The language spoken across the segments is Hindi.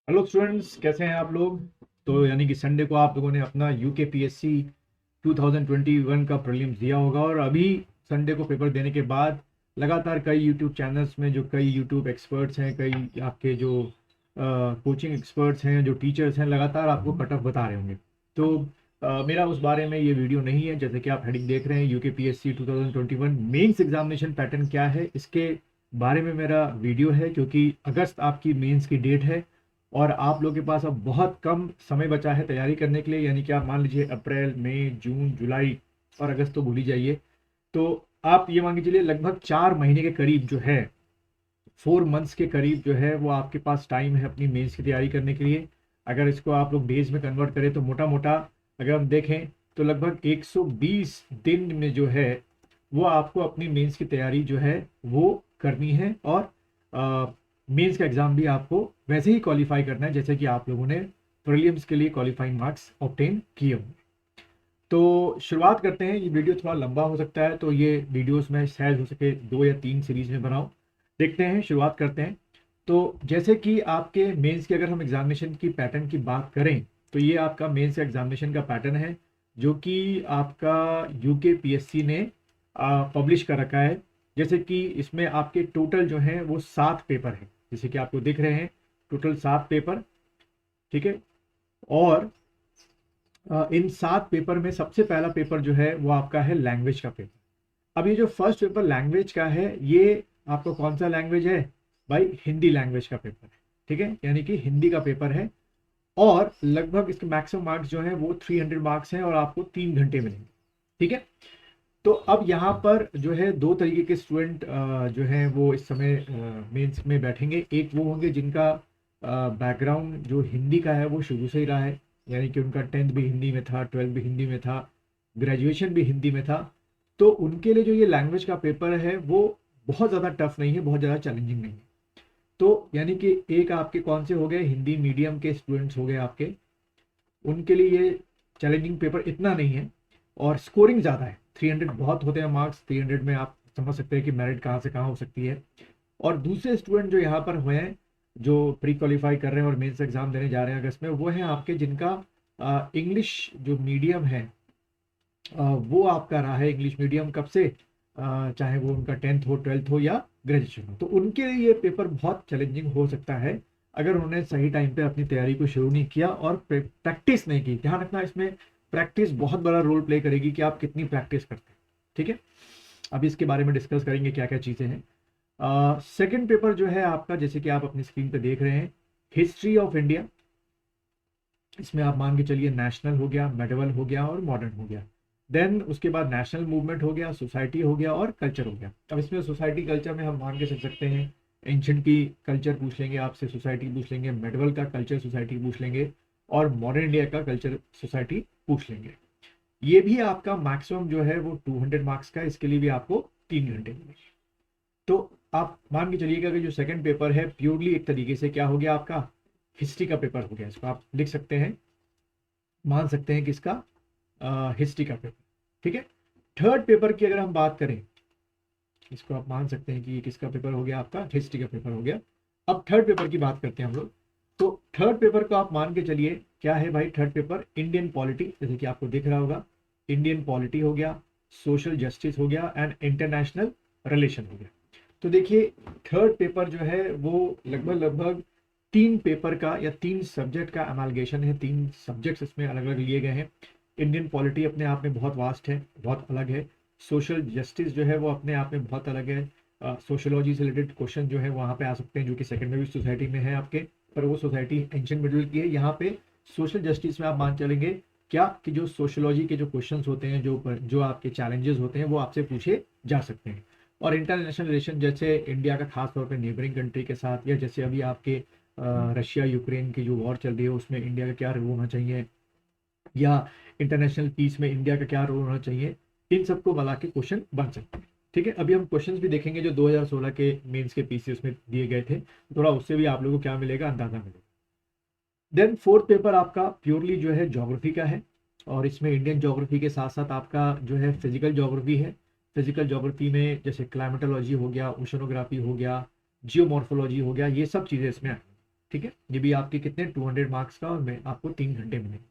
हेलो स्टूडेंट्स, कैसे हैं आप लोग। तो यानी कि संडे को आप लोगों ने अपना यूकेपीएससी 2021 का प्रीलिम्स दिया होगा और अभी संडे को पेपर देने के बाद लगातार कई यूट्यूब चैनल्स में जो कई यूट्यूब एक्सपर्ट्स हैं, कई आपके जो कोचिंग एक्सपर्ट्स हैं, जो टीचर्स हैं, लगातार आपको कट ऑफ बता रहे होंगे। तो मेरा उस बारे में ये वीडियो नहीं है। जैसे कि आप हेडिंग देख रहे हैं, यूकेपीएससी 2021 मेंस एग्जामिनेशन पैटर्न क्या है, इसके बारे में मेरा वीडियो है, क्योंकि अगस्त आपकी मेंस की डेट है और आप लोगों के पास अब बहुत कम समय बचा है तैयारी करने के लिए। यानी कि आप मान लीजिए अप्रैल, मई, जून, जुलाई और अगस्त तो भूल ही जाइए। तो आप ये मान के चलिए लगभग 4 महीने के करीब जो है, 4 मंथ्स के करीब जो है, वो आपके पास टाइम है अपनी मेंस की तैयारी करने के लिए। अगर इसको आप लोग डेज में कन्वर्ट करें तो मोटा मोटा अगर हम देखें तो लगभग 120 दिन में जो है वो आपको अपनी मेंस की तैयारी जो है वो करनी है। और मेंस का एग्ज़ाम भी आपको वैसे ही क्वालिफाई करना है जैसे कि आप लोगों ने प्रीलिम्स के लिए क्वालिफाइंग मार्क्स ऑब्टेन किए होंगे। तो शुरुआत करते हैं। ये वीडियो थोड़ा लंबा हो सकता है, तो ये वीडियोस मैं शायद हो सके 2 या 3 सीरीज में बनाऊं। देखते हैं, शुरुआत करते हैं। तो जैसे कि आपके मेंस की अगर हम एग्जामिनेशन की पैटर्न की बात करें तो ये आपका मेंस एग्जामिनेशन का पैटर्न है जो कि आपका यूके पीएससी ने पब्लिश कर रखा है। जैसे कि इसमें आपके टोटल जो हैं वो 7 पेपर हैं, जैसे कि आपको दिख रहे हैं, टोटल 7 पेपर। ठीक है। और इन 7 पेपर में सबसे पहला पेपर जो है वो आपका है लैंग्वेज का पेपर। अब ये जो फर्स्ट पेपर लैंग्वेज का है, ये आपका कौन सा लैंग्वेज है भाई? हिंदी लैंग्वेज का पेपर है। ठीक है, यानी कि हिंदी का पेपर है। और लगभग इसके मैक्सिमम मार्क्स जो है वो 300 मार्क्स हैं और आपको 3 घंटे मिलेंगे। ठीक है। तो अब यहाँ पर जो है दो तरीके के स्टूडेंट जो हैं वो इस समय मेंस में बैठेंगे। एक वो होंगे जिनका बैकग्राउंड जो हिंदी का है वो शुरू से ही रहा है, यानी कि उनका 10th भी हिंदी में था, 12th भी हिंदी में था, ग्रेजुएशन भी हिंदी में था। तो उनके लिए जो ये लैंग्वेज का पेपर है वो बहुत ज़्यादा टफ नहीं है, बहुत ज़्यादा चैलेंजिंग नहीं है। तो यानी कि एक आपके कौन से हो गए, हिंदी मीडियम के स्टूडेंट्स हो गए आपके, उनके लिए ये चैलेंजिंग पेपर इतना नहीं है। और स्कोरिंग ज़्यादा है, 300 बहुत होते हैं मार्क्स। 300 में आप समझ सकते हैं कि मेरिट कहाँ से कहाँ हो सकती है। और दूसरे स्टूडेंट जो यहाँ पर हुए हैं, जो प्री क्वालिफाई कर रहे हैं और मेंस एग्जाम देने जा रहे हैं अगस्त में, वो हैं आपके जिनका इंग्लिश जो मीडियम है वो आपका रहा है इंग्लिश मीडियम कब से, चाहे वो उनका 10th हो, 12th हो या ग्रेजुएशन हो। तो उनके लिए ये पेपर बहुत चैलेंजिंग हो सकता है अगर उन्होंने सही टाइम पे अपनी तैयारी को शुरू नहीं किया और प्रैक्टिस नहीं की। ध्यान रखना, इसमें प्रैक्टिस बहुत बड़ा रोल प्ले करेगी कि आप कितनी प्रैक्टिस करते हैं। ठीक है। अब इसके बारे में डिस्कस करेंगे क्या क्या चीज़ें हैं। सेकंड पेपर जो है आपका, जैसे कि आप अपनी स्क्रीन पे देख रहे हैं, हिस्ट्री ऑफ इंडिया। इसमें आप मान के चलिए नेशनल हो गया, मेडिवल हो गया और मॉडर्न हो गया। देन उसके बाद नेशनल मूवमेंट हो गया, सोसाइटी हो गया और कल्चर हो गया। अब इसमें सोसाइटी कल्चर में हम मान के चल सकते हैं, एंशंट की कल्चर पूछ लेंगे आपसे, सोसाइटी पूछ लेंगे, मेडिवल का कल्चर सोसाइटी पूछ लेंगे और मॉडर्न इंडिया का कल्चर सोसाइटी पूछ लेंगे। ये भी आपका मैक्सिमम जो है वो 200 मार्क्स का, इसके लिए भी आपको 3 घंटे मिलेंगे। तो आप मान के चलिएगा कि जो सेकंड पेपर है प्योरली एक तरीके से क्या हो गया आपका, हिस्ट्री का पेपर हो गया। इसको आप लिख सकते हैं, मान सकते हैं कि इसका हिस्ट्री का पेपर। ठीक है। थर्ड पेपर की अगर हम बात करें, इसको आप मान सकते हैं कि ये किसका पेपर हो गया, आपका हिस्ट्री का पेपर हो गया। अब थर्ड पेपर की बात करते हैं हम लोग। तो थर्ड पेपर को आप मान के चलिए क्या है भाई, थर्ड पेपर इंडियन पॉलिटी, जैसे कि आपको दिख रहा होगा, इंडियन पॉलिटी हो गया, सोशल जस्टिस हो गया एंड इंटरनेशनल रिलेशन हो गया। तो देखिए थर्ड पेपर जो है वो लगभग लगभग 3 पेपर का या 3 सब्जेक्ट का अमालगेशन है। 3 सब्जेक्ट्स इसमें अलग अलग लिए गए हैं। इंडियन पॉलिटी अपने आप में बहुत वास्ट है, बहुत अलग है। सोशल जस्टिस जो है वो अपने आप में बहुत अलग है। सोशोलॉजी से रिलेटेड क्वेश्चन जो है वहाँ पे आ सकते हैं, जो कि सेकेंडरी सोसाइटी में है आपके, पर वो सोसाइटी एंशियंट मिडिल की है। यहाँ पे सोशल जस्टिस में आप मान चलेंगे क्या कि जो सोशोलॉजी के जो क्वेश्चंस होते हैं, जो आपके चैलेंजेस होते हैं वो आपसे पूछे जा सकते हैं। और इंटरनेशनल रिलेशन, जैसे इंडिया का खास तौर पे नेबरिंग कंट्री के साथ, या जैसे अभी आपके रशिया यूक्रेन की जो वॉर चल रही है उसमें इंडिया का क्या रोल होना चाहिए, या इंटरनेशनल पीस में इंडिया का क्या रोल होना चाहिए, इन सबको मिला के क्वेश्चन बन सकते हैं। ठीक है। अभी हम क्वेश्चंस भी देखेंगे जो 2016 के मेंस के पीसी उसमें दिए गए थे, थोड़ा उससे भी आप लोगों को क्या मिलेगा, अंदाजा मिलेगा। देन फोर्थ पेपर आपका प्योरली जो है ज्योग्राफी का है, और इसमें इंडियन ज्योग्राफी के साथ साथ आपका जो है फिजिकल ज्योग्राफी है। फिजिकल ज्योग्राफी में जैसे क्लाइमेटोलॉजी हो गया, ओशनोग्राफी हो गया, जियोमॉर्फोलॉजी हो गया, ये सब चीज़ें इसमें आएंगी। ठीक है, ये भी आपके कितने 200 मार्क्स का, और मैं आपको 3 घंटे मिलेंगे।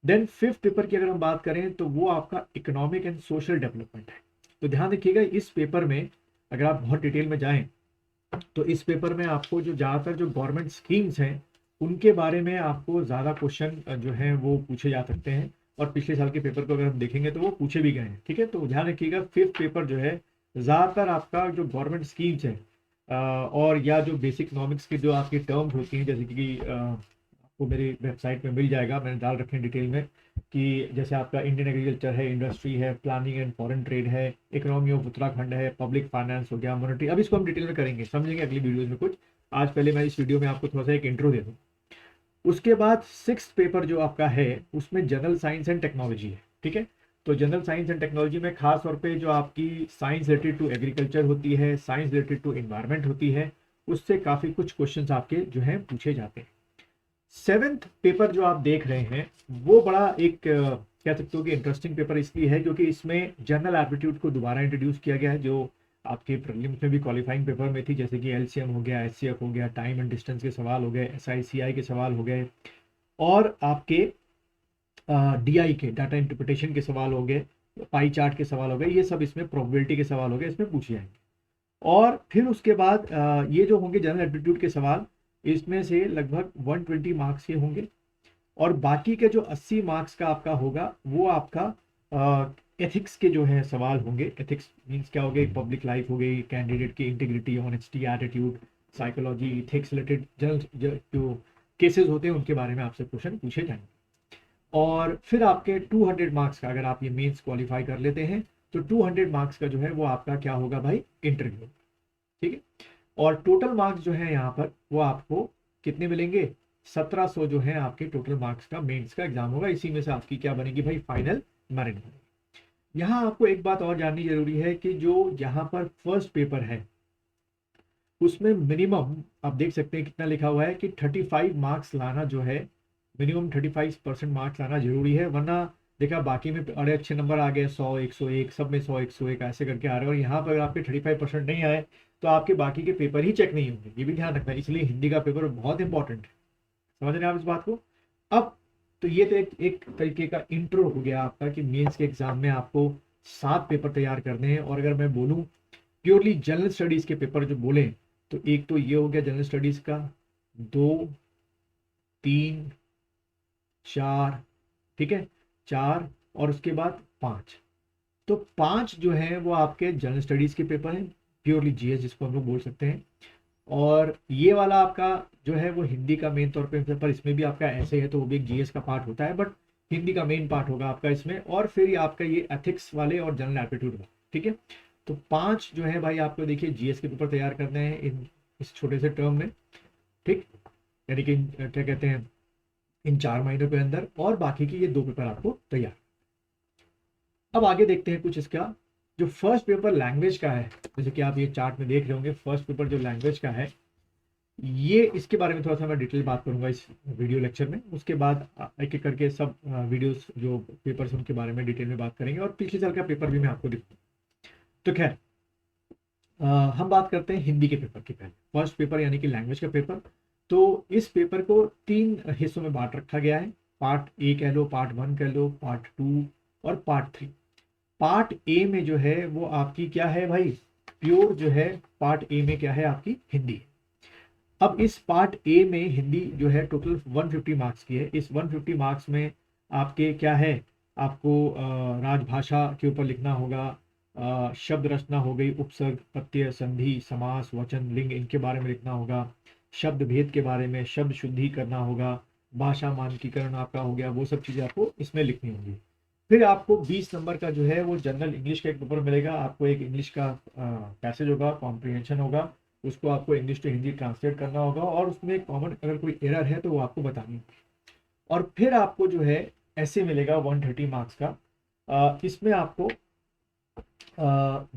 देन फिफ्थ पेपर की अगर हम बात करें तो वो आपका इकोनॉमिक एंड सोशल डेवलपमेंट है। तो ध्यान रखिएगा इस पेपर में अगर आप बहुत डिटेल में जाएं तो इस पेपर में आपको जो ज़्यादातर जो गवर्नमेंट स्कीम्स हैं उनके बारे में आपको ज़्यादा क्वेश्चन जो है वो पूछे जा सकते हैं, और पिछले साल के पेपर को अगर हम देखेंगे तो वो पूछे भी गए हैं। ठीक है, तो ध्यान रखिएगा फिफ्थ पेपर जो है ज़्यादातर आपका जो गवर्नमेंट स्कीम्स है और या जो बेसिक इकोनॉमिक्स की जो आपकी टर्म्स होती हैं, जैसे कि आपको मेरी वेबसाइट में मिल जाएगा, मैंने डाल रखे हैं डिटेल में, कि जैसे आपका इंडियन एग्रीकल्चर है, इंडस्ट्री है, प्लानिंग एंड फॉरेन ट्रेड है, इकोनॉमी ऑफ उत्तराखंड है, पब्लिक फाइनेंस हो गया, मॉनेटरी। अब इसको हम डिटेल में करेंगे, समझेंगे अगली वीडियोज में कुछ। आज पहले मैं इस वीडियो में आपको थोड़ा सा एक इंट्रो दे दूँ। उसके बाद सिक्स्थ पेपर जो आपका है उसमें जनरल साइंस एंड टेक्नोलॉजी है। ठीक है, तो जनरल साइंस एंड टेक्नोलॉजी में खास तौर पे जो आपकी साइंस रिलेटेड टू एग्रीकल्चर होती है, साइंस रिलेटेड टू इन्वायरमेंट होती है, उससे काफ़ी कुछ क्वेश्चंस आपके जो हैं पूछे जाते हैं। सेवेंथ पेपर जो आप देख रहे हैं वो बड़ा एक कह सकते हो कि इंटरेस्टिंग पेपर इसलिए है क्योंकि इसमें जनरल एप्टीट्यूड को दोबारा इंट्रोड्यूस किया गया है, जो आपके प्रीलिम्स में भी क्वालिफाइंग पेपर में थी, जैसे कि एलसीएम हो गया, एचसीएफ हो गया, टाइम एंड डिस्टेंस के सवाल हो गए, एसआईसीआई के सवाल हो गए, और आपके डीआई के डाटा इंटरप्रिटेशन के सवाल हो गए, पाई चार्ट के सवाल हो गए, ये सब इसमें प्रोबेबिलिटी के सवाल हो गए, इसमें पूछे जाएंगे। और फिर उसके बाद ये जो होंगे जनरल एप्टीट्यूड के सवाल, इसमें से लगभग 120 मार्क्स के होंगे, और बाकी के जो 80 मार्क्स का आपका होगा वो आपका एथिक्स के जो है सवाल होंगे। एथिक्स मीन्स क्या हो गई, पब्लिक लाइफ हो गई, कैंडिडेट की integrity, honesty, attitude, psychology, ethics related general जो केसेस होते हैं उनके बारे में आपसे क्वेश्चन पूछे जाएंगे। और फिर आपके 200 मार्क्स का, अगर आप ये मेंस क्वालिफाई कर लेते हैं तो 200 मार्क्स का जो है वो आपका क्या होगा भाई, इंटरव्यू। ठीक है, और टोटल मार्क्स जो है यहाँ पर वो आपको कितने मिलेंगे, 1700 जो है आपके टोटल मार्क्स का मेंस का एग्जाम होगा। इसी में से आपकी क्या बनेगी भाई, फाइनल मेरिट बनेगी। यहाँ आपको एक बात और जाननी जरूरी है कि जो यहाँ पर फर्स्ट पेपर है उसमें मिनिमम आप देख सकते हैं कितना लिखा हुआ है कि 35 मार्क्स लाना जो है, मिनिमम 35% मार्क्स लाना जरूरी है, वरना देखा बाकी में बड़े अच्छे नंबर आ गए, 100, 101, सब में 100, 101 ऐसे करके आ रहे हैं, और यहाँ पर अगर आपके 35% नहीं आए तो आपके बाकी के पेपर ही चेक नहीं होंगे, ये भी ध्यान रखना है। इसलिए हिंदी का पेपर बहुत इंपॉर्टेंट है, समझ रहे हैं आप इस बात को। अब तो ये तो एक तरीके का इंट्रो हो गया आपका कि मेंस के एग्जाम में आपको 7 पेपर तैयार करने हैं। और अगर मैं बोलूँ प्योरली जनरल स्टडीज के पेपर जो बोले, तो एक तो ये हो गया जनरल स्टडीज का, 2, 3, 4, ठीक है, 4, और उसके बाद 5। तो 5 जो है वो आपके जनरल स्टडीज के पेपर हैं, प्योरली जीएस जिसको हम लोग बोल सकते हैं। और ये वाला आपका जो है वो हिंदी का मेन तौर पे पेपर, इसमें भी आपका ऐसे है तो वो भी एक जीएस का पार्ट होता है, बट हिंदी का मेन पार्ट होगा आपका इसमें। और फिर आपका ये एथिक्स वाले और जनरल एप्टीट्यूड वाले। ठीक है, तो 5 जो है भाई आपको देखिए जीएस के पेपर तैयार करने हैं इस छोटे से टर्म में। ठीक, यानी कि क्या कहते हैं, इन 4 महीनों के अंदर, और बाकी की ये 2 पेपर आपको तैयार। अब आगे देखते हैं कुछ इसका। जो फर्स्ट पेपर लैंग्वेज का है, जैसे कि आप ये चार्ट में देख रहे होंगे, फर्स्ट पेपर जो लैंग्वेज का है, ये इसके बारे में थोड़ा सा मैं डिटेल बात करूंगा इस वीडियो लेक्चर में। उसके बाद एक एक करके सब वीडियोस जो पेपर्स उनके बारे में डिटेल में बात करेंगे, और पिछले साल का पेपर भी मैं आपको दिखाऊंगा। तो खैर हम बात करते हैं हिंदी के पेपर की। पहले फर्स्ट पेपर यानी कि लैंग्वेज का पेपर, तो इस पेपर को 3 हिस्सों में बांट रखा गया है। पार्ट ए कह लो, पार्ट 1 कह लो, पार्ट 2 और पार्ट 3। पार्ट ए में जो है वो आपकी क्या है भाई, प्योर जो है पार्ट ए में क्या है आपकी हिंदी है। अब इस पार्ट ए में हिंदी जो है टोटल 150 मार्क्स की है। इस 150 मार्क्स में आपके क्या है, आपको राजभाषा के ऊपर लिखना होगा, शब्द रचना हो गई, उपसर्ग, प्रत्यय, संधि, समास, वचन, लिंग, इनके बारे में लिखना होगा, शब्द भेद के बारे में, शब्द शुद्धि करना होगा, भाषा मानकीकरण आपका हो गया, वो सब चीज़ें आपको इसमें लिखनी होंगी। फिर आपको 20 नंबर का जो है वो जनरल इंग्लिश का एक पेपर मिलेगा। आपको एक इंग्लिश का पैसेज होगा, कॉम्प्रिहेंशन होगा, उसको आपको इंग्लिश टू हिंदी ट्रांसलेट करना होगा, और उसमें कॉमन अगर कोई एरर है तो वो आपको बतानी होगी। और फिर आपको जो है ऐसे मिलेगा 130 मार्क्स का। इसमें आपको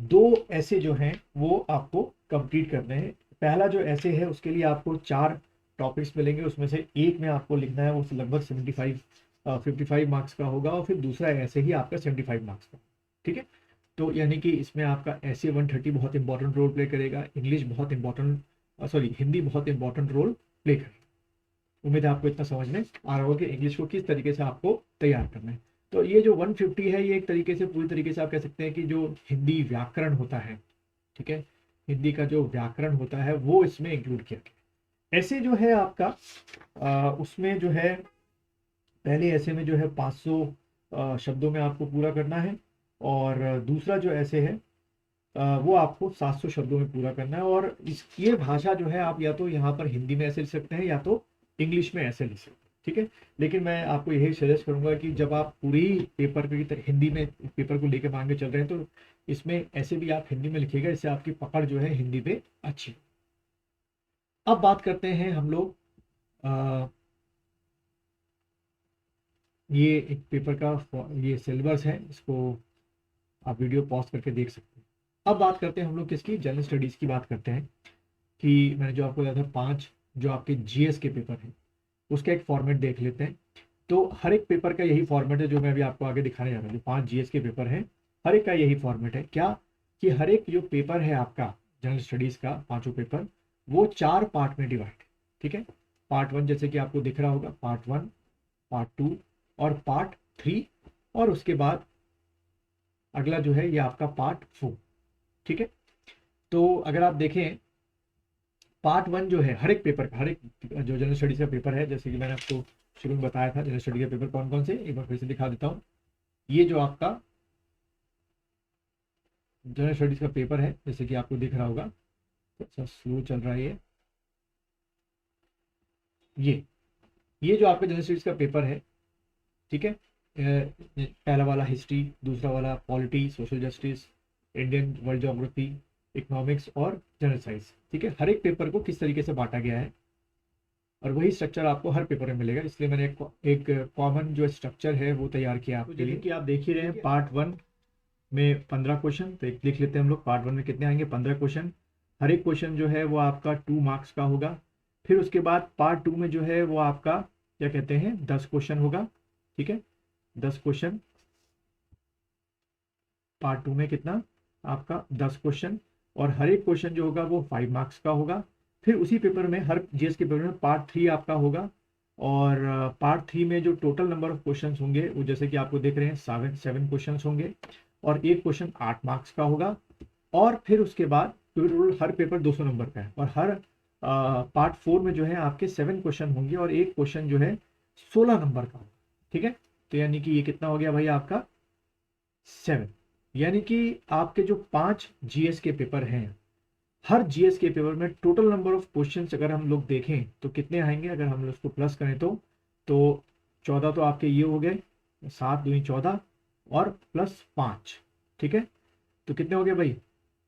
2 ऐसे जो हैं वो आपको कंप्लीट करने हैं। पहला जो ऐसे है उसके लिए आपको 4 टॉपिक्स मिलेंगे, उसमें से एक में आपको लिखना है, वो लगभग 55 मार्क्स का होगा, और फिर दूसरा ऐसे ही आपका 75 मार्क्स का। ठीक है, तो यानी कि इसमें आपका ऐसे 130 बहुत इंपॉर्टेंट रोल प्ले करेगा, इंग्लिश बहुत इंपॉर्टेंट, सॉरी हिंदी बहुत इंपॉर्टेंट रोल प्ले करें। उम्मीद है आपको इतना समझ में आ रहा होगा कि इंग्लिश को किस तरीके से आपको तैयार करना है। तो ये जो 150 है, ये एक तरीके से पूरी तरीके से आप कह सकते हैं कि जो हिंदी व्याकरण होता है, ठीक है, हिंदी का जो व्याकरण होता है वो इसमें इंक्लूड किया गया। ऐसे जो है आपका उसमें जो है पहले ऐसे में जो है 500 शब्दों में आपको पूरा करना है, और दूसरा जो ऐसे है वो आपको 700 शब्दों में पूरा करना है। और ये भाषा जो है आप या तो यहाँ पर हिंदी में ऐसे लिख सकते हैं या तो इंग्लिश में ऐसे लिख सकते हैं, ठीक है। लेकिन मैं आपको यही सजेस्ट करूंगा कि जब आप पूरी पेपर की हिंदी में पेपर को लेकर मांगे चल रहे हैं तो इसमें ऐसे भी आप हिंदी में लिखिएगा, इससे आपकी पकड़ जो है हिंदी पे अच्छी। अब बात करते हैं हम लोग ये एक पेपर का ये सिलेबस है, इसको आप वीडियो पॉज करके देख सकते हैं। अब बात करते हैं हम लोग किसकी, जनरल स्टडीज़ की बात करते हैं। कि मैंने जो आपको बताया था 5 जो आपके जीएस के पेपर हैं उसका एक फॉर्मेट देख लेते हैं। तो हर एक पेपर का यही फॉर्मेट है जो मैं अभी आपको आगे दिखाने जा रहा हूँ। जो 5 जीएस के पेपर हैं हर एक का यही फॉर्मेट है। क्या कि हर एक जो पेपर है आपका जनरल स्टडीज़ का 5 पेपर वो 4 पार्ट में डिवाइड है, ठीक है। पार्ट 1 जैसे कि आपको दिख रहा होगा, पार्ट 1, पार्ट 2 और पार्ट 3, और उसके बाद अगला जो है ये आपका पार्ट 4, ठीक है। तो अगर आप देखें पार्ट 1 जो है हर एक पेपर का, हर एक जो जनरल स्टडीज का पेपर है, जैसे कि मैंने आपको शुरू में बताया था जनरल स्टडी के पेपर कौन कौन से, एक बार फिर से दिखा देता हूँ। ये जो आपका जनरल स्टडीज का पेपर है जैसे कि आपको दिख रहा होगा, अच्छा स्लो चल रहा है ये जो आपका जनरल स्टडीज का पेपर है, ठीक है। पहला वाला हिस्ट्री, दूसरा वाला polity, social justice, Indian world geography, economics और जनरल साइंस, ठीक है। हर एक पेपर को किस तरीके से बांटा गया है और वही स्ट्रक्चर आपको हर पेपर में मिलेगा, इसलिए मैंने एक कॉमन जो स्ट्रक्चर है वो तैयार किया आपके लिए। कि आप देख ही रहे हैं पार्ट 1 में 15 क्वेश्चन, तो एक लिख लेते हैं हम लोग पार्ट 1 में कितने आएंगे, 15 क्वेश्चन। हर एक क्वेश्चन जो है वो आपका 2 मार्क्स का होगा। फिर उसके बाद पार्ट 2 में जो है वो आपका क्या कहते हैं 10 क्वेश्चन होगा, ठीक है। 10 क्वेश्चन पार्ट 2 में कितना आपका 10 क्वेश्चन, और हर एक क्वेश्चन जो होगा वो 5 मार्क्स का होगा। फिर उसी पेपर में हर जीएस के पेपर में पार्ट 3 आपका होगा, और पार्ट 3 में जो टोटल नंबर ऑफ क्वेश्चंस होंगे वो जैसे कि आपको देख रहे हैं 7 क्वेश्चंस होंगे, और एक क्वेश्चन 8 मार्क्स का होगा। और फिर उसके बाद हर पेपर 200 नंबर का है, और हर पार्ट 4 में जो है आपके 7 क्वेश्चन होंगे और एक क्वेश्चन जो है 16 नंबर का होगा, ठीक है। तो यानी कि ये कितना हो गया भाई आपका 7, यानी कि आपके जो 5 जीएस के पेपर हैं हर जीएस के पेपर में टोटल नंबर ऑफ क्वेश्चंस अगर हम लोग देखें तो कितने आएंगे, अगर हम उसको प्लस करें तो 14 तो आपके ये हो गए, 7 दूनी 14 और प्लस 5, ठीक है। तो कितने हो गए भाई,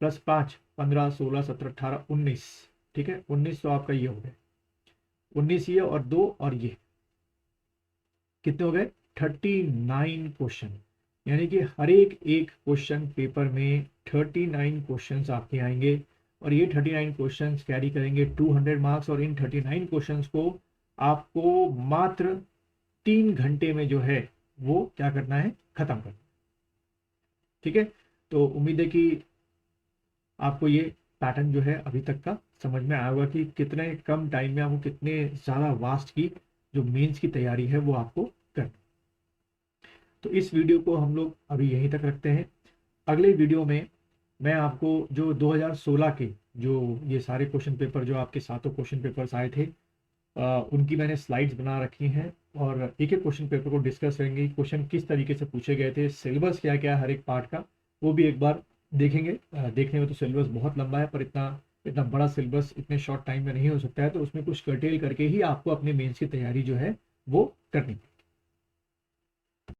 प्लस 5 15 16 17 18 19, ठीक है। 19 तो आपका ये हो गए, 19 ये और 2 और ये कितने हो गए 39 क्वेश्चन। यानी कि हर एक क्वेश्चन पेपर में 39 क्वेश्चंस आपके आएंगे, और ये 39 क्वेश्चंस कैरी करेंगे 200 मार्क्स, और इन 39 क्वेश्चंस को आपको मात्र 3 घंटे में जो है वो क्या करना है, खत्म करना, ठीक है। तो उम्मीद है कि आपको ये पैटर्न जो है अभी तक का समझ में आया होगा कि कितने कम टाइम में आपको कितने ज़्यादा वास्ट की जो मेंस की तैयारी है वो आपको करनी। तो इस वीडियो को हम लोग अभी यहीं तक रखते हैं। अगले वीडियो में मैं आपको जो 2016 के जो ये सारे क्वेश्चन पेपर जो आपके 7 क्वेश्चन पेपर्स आए थे उनकी मैंने स्लाइड्स बना रखी हैं, और एक एक क्वेश्चन पेपर को डिस्कस करेंगे, क्वेश्चन किस तरीके से पूछे गए थे, सिलेबस क्या क्या हर एक पार्ट का वो भी एक बार देखेंगे। देखने में तो सिलेबस बहुत लंबा है, पर इतना बड़ा सिलेबस इतने शॉर्ट टाइम में नहीं हो सकता है, तो उसमें कुछ कर्टेल करके ही आपको अपने मेंस की तैयारी जो है वो करनी है।